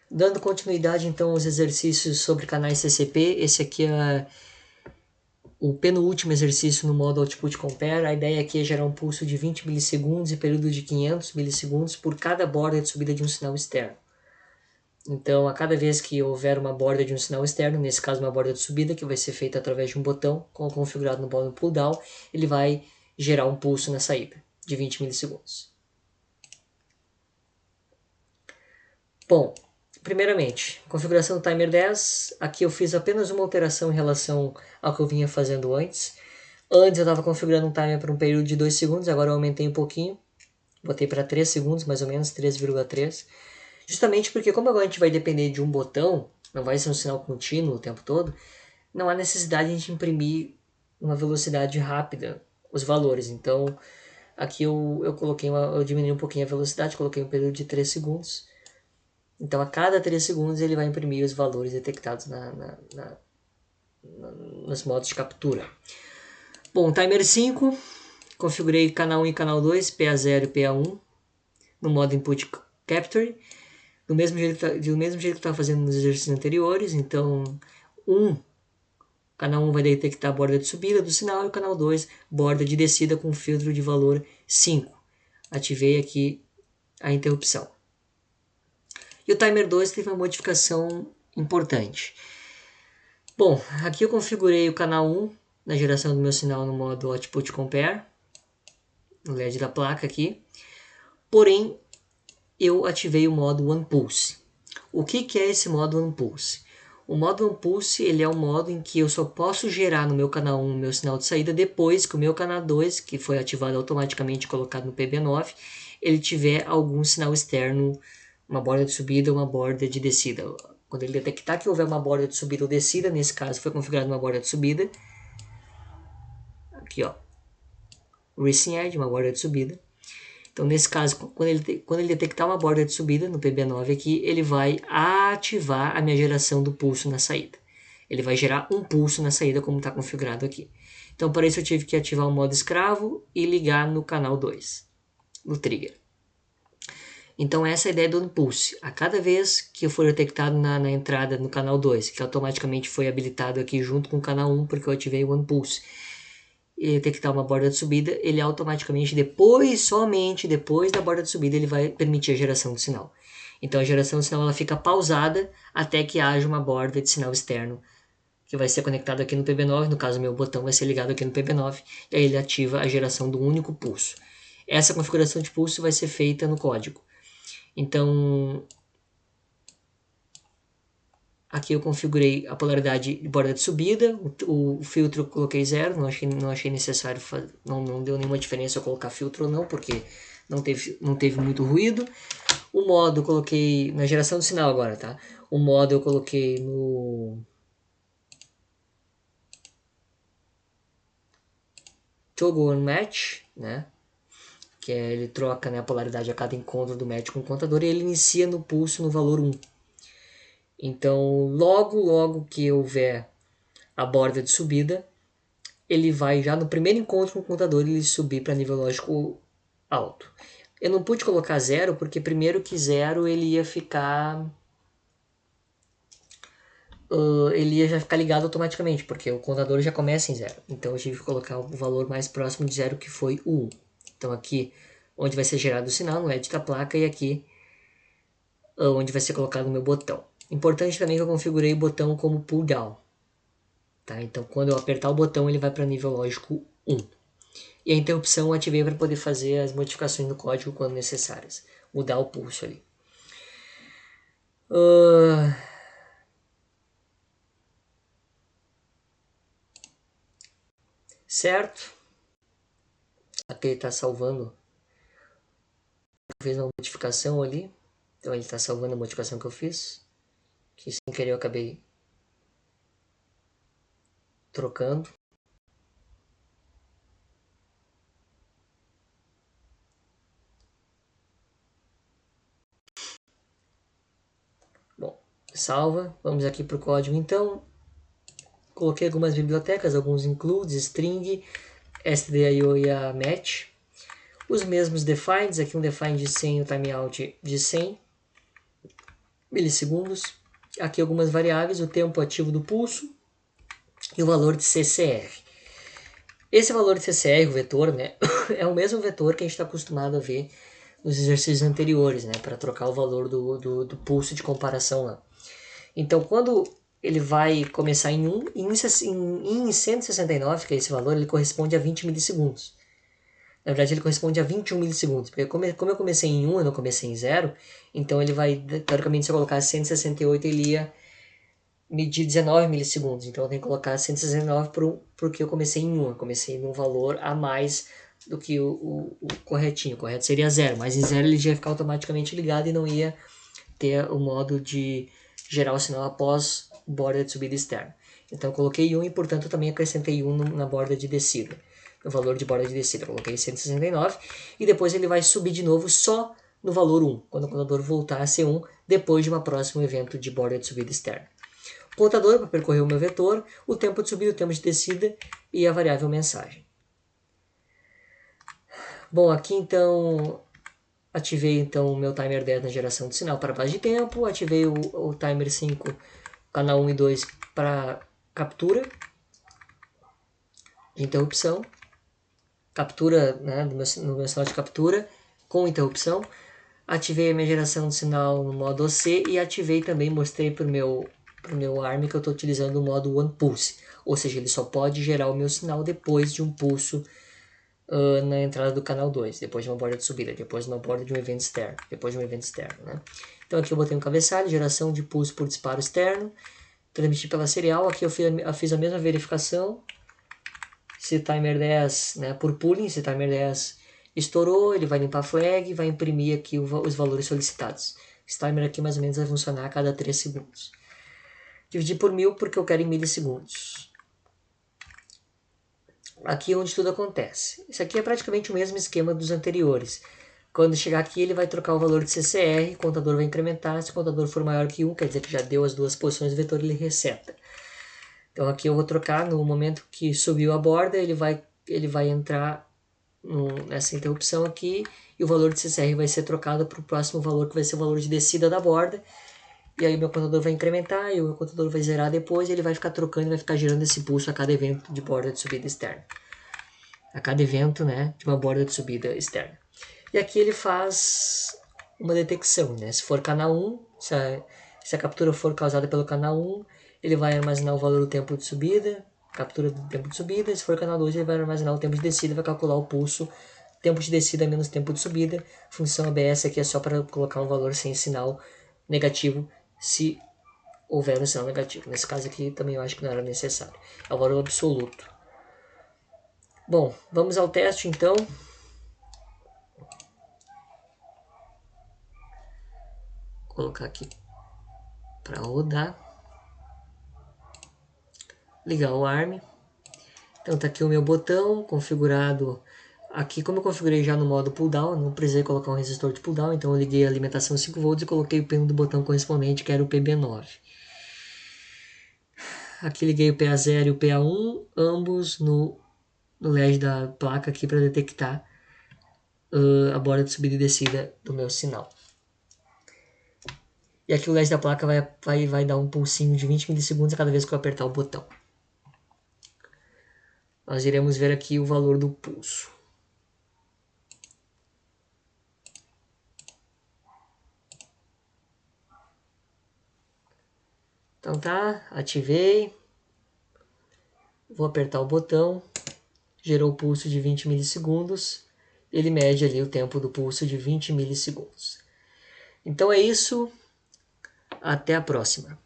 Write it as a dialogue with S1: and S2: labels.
S1: Dando continuidade então aos exercícios sobre canais CCP, esse aqui é o penúltimo exercício no modo Output Compare. A ideia aqui é gerar um pulso de 20 milissegundos e período de 500 milissegundos por cada borda de subida de um sinal externo. Então, a cada vez que houver uma borda de um sinal externo, nesse caso uma borda de subida, que vai ser feita através de um botão configurado no modo pull down, ele vai gerar um pulso na saída de 20 milissegundos. Bom, primeiramente, configuração do timer 10. Aqui eu fiz apenas uma alteração em relação ao que eu vinha fazendo antes. Antes eu estava configurando um timer para um período de 2 segundos, agora eu aumentei um pouquinho. Botei para 3 segundos, mais ou menos, 3,3. Justamente porque como agora a gente vai depender de um botão, não vai ser um sinal contínuo o tempo todo, não há necessidade de a gente imprimir uma velocidade rápida os valores. Então, aqui eu diminui um pouquinho a velocidade, coloquei um período de 3 segundos. Então, a cada 3 segundos ele vai imprimir os valores detectados nos modos de captura. Bom, timer 5, configurei canal 1 e canal 2, PA0 e PA1, no modo Input Capture, do mesmo jeito que estava fazendo nos exercícios anteriores. Então, canal 1 vai detectar a borda de subida do sinal e o canal 2, borda de descida com filtro de valor 5. Ativei aqui a interrupção. E o timer 2 teve uma modificação importante. Bom, aqui eu configurei o canal 1 na geração do meu sinal no modo Output Compare, no LED da placa aqui. Porém, eu ativei o modo One Pulse. O que é esse modo One Pulse? O modo One Pulse ele é um modo em que eu só posso gerar no meu canal 1 o meu sinal de saída depois que o meu canal 2, que foi ativado automaticamente e colocado no PB9, ele tiver algum sinal externo, uma borda de subida ou uma borda de descida. Quando ele detectar que houver uma borda de subida ou descida, nesse caso foi configurado uma borda de subida, aqui ó, Racing Edge, uma borda de subida. Então, nesse caso, quando ele detectar uma borda de subida no PB9 aqui, ele vai ativar a minha geração do pulso na saída. Ele vai gerar um pulso na saída, como está configurado aqui. Então, para isso eu tive que ativar o modo escravo e ligar no canal 2, no trigger. Então, essa é a ideia do pulse. A cada vez que eu for detectado na entrada no canal 2, que automaticamente foi habilitado aqui junto com o canal 1, porque eu ativei o OnePulse, e detectar uma borda de subida, ele automaticamente, somente depois da borda de subida, ele vai permitir a geração do sinal. Então a geração do sinal ela fica pausada até que haja uma borda de sinal externo que vai ser conectado aqui no PB9, no caso meu botão vai ser ligado aqui no PB9, e aí ele ativa a geração do único pulso. Essa configuração de pulso vai ser feita no código. Então, aqui eu configurei a polaridade de borda de subida, o filtro eu coloquei 0, não achei necessário, não deu nenhuma diferença eu colocar filtro ou não, porque não teve muito ruído. O modo eu coloquei na geração do sinal agora, tá? O modo eu coloquei no Toggle on Match, né? Que é, ele troca, né, a polaridade a cada encontro do match com o contador e ele inicia no pulso no valor 1. Então, logo que houver a borda de subida, ele vai já no primeiro encontro com o contador ele subir para nível lógico alto. Eu não pude colocar 0 porque primeiro que 0 ele ia ficar já ficar ligado automaticamente, porque o contador já começa em 0. Então eu tive que colocar o valor mais próximo de 0, que foi o 1. Então aqui onde vai ser gerado o sinal, no edge da placa, e aqui onde vai ser colocado o meu botão. Importante também que eu configurei o botão como pull down. Tá? Então quando eu apertar o botão ele vai para nível lógico 1. E a interrupção eu ativei para poder fazer as modificações no código quando necessárias. Mudar o pulso ali. Certo. Aqui ele está salvando. Fez uma modificação ali. Então ele está salvando a modificação que eu fiz. Que sem querer eu acabei trocando. Bom, salva. Vamos aqui para o código então. Coloquei algumas bibliotecas, alguns includes, string, stdio e a match. Os mesmos defines, aqui um define de 100 e o timeout de 100. milissegundos. Aqui algumas variáveis, o tempo ativo do pulso e o valor de CCR. Esse valor de CCR, o vetor, né, é o mesmo vetor que a gente está acostumado a ver nos exercícios anteriores, né, para trocar o valor do pulso de comparação lá. Então, quando ele vai começar em 1, em 169, que é esse valor, ele corresponde a 20 milissegundos. Na verdade, ele corresponde a 21 milissegundos, porque como eu comecei em 1, eu não comecei em 0, então ele vai, teoricamente, se eu colocar 168, ele ia medir 19 milissegundos. Então eu tenho que colocar 169 porque eu comecei em 1, eu comecei num valor a mais do que o corretinho. O correto seria 0, mas em 0 ele já ia ficar automaticamente ligado e não ia ter o modo de gerar o sinal após borda de subida externa. Então eu coloquei 1 e, portanto, eu também acrescentei 1 na borda de descida. No valor de borda de descida, eu coloquei 169 e depois ele vai subir de novo só no valor 1, quando o contador voltar a ser 1, depois de um próximo evento de borda de subida externa. O contador para percorrer o meu vetor, o tempo de subida, o tempo de descida e a variável mensagem. Bom, aqui então ativei então o meu timer 10 na geração de sinal para base de tempo, ativei o timer 5, canal 1 e 2 para captura de interrupção, captura, né, no meu sinal de captura com interrupção, ativei a minha geração de sinal no modo OC e ativei também, mostrei para o meu ARM que eu estou utilizando o modo One Pulse, ou seja, ele só pode gerar o meu sinal depois de um pulso na entrada do canal 2, depois de uma borda de subida, depois de uma borda de um evento externo, depois de um evento externo, né? Então aqui eu botei um cabeçalho, geração de pulso por disparo externo, transmitir pela serial, aqui eu fiz a mesma verificação, se timer 10, né, por pooling, se timer 10 estourou, ele vai limpar a flag e vai imprimir aqui os valores solicitados. Esse timer aqui mais ou menos vai funcionar a cada 3 segundos. Dividir por 1000 porque eu quero em milissegundos. Aqui é onde tudo acontece. Isso aqui é praticamente o mesmo esquema dos anteriores. Quando chegar aqui, ele vai trocar o valor de CCR, o contador vai incrementar. Se o contador for maior que 1, quer dizer que já deu as duas posições do vetor, ele reseta. Então aqui eu vou trocar no momento que subiu a borda, ele vai entrar nessa interrupção aqui e o valor de CCR vai ser trocado para o próximo valor, que vai ser o valor de descida da borda. E aí meu contador vai incrementar e o meu contador vai zerar depois e ele vai ficar trocando e vai ficar gerando esse pulso a cada evento de borda de subida externa. A cada evento, né, de uma borda de subida externa. E aqui ele faz uma detecção, né? Se for canal 1, se a captura for causada pelo canal 1, ele vai armazenar o valor do tempo de subida, captura do tempo de subida. Se for canal 2, ele vai armazenar o tempo de descida e vai calcular o pulso, tempo de descida menos tempo de subida. Função ABS aqui é só para colocar um valor sem sinal negativo, se houver um sinal negativo. Nesse caso aqui também eu acho que não era necessário. É o valor absoluto. Bom, vamos ao teste então. Vou colocar aqui para rodar. Ligar o ARM. Então tá aqui o meu botão configurado. Aqui, como eu configurei já no modo pull down, não precisei colocar um resistor de pull down, então eu liguei a alimentação 5 volts e coloquei o pino do botão correspondente, que era o PB9. Aqui liguei o PA0 e o PA1, ambos no LED da placa aqui para detectar a borda de subida e descida do meu sinal. E aqui o LED da placa vai dar um pulsinho de 20 milissegundos a cada vez que eu apertar o botão. Nós iremos ver aqui o valor do pulso. Então tá, ativei. Vou apertar o botão. Gerou o pulso de 20 milissegundos. Ele mede ali o tempo do pulso de 20 milissegundos. Então é isso. Até a próxima.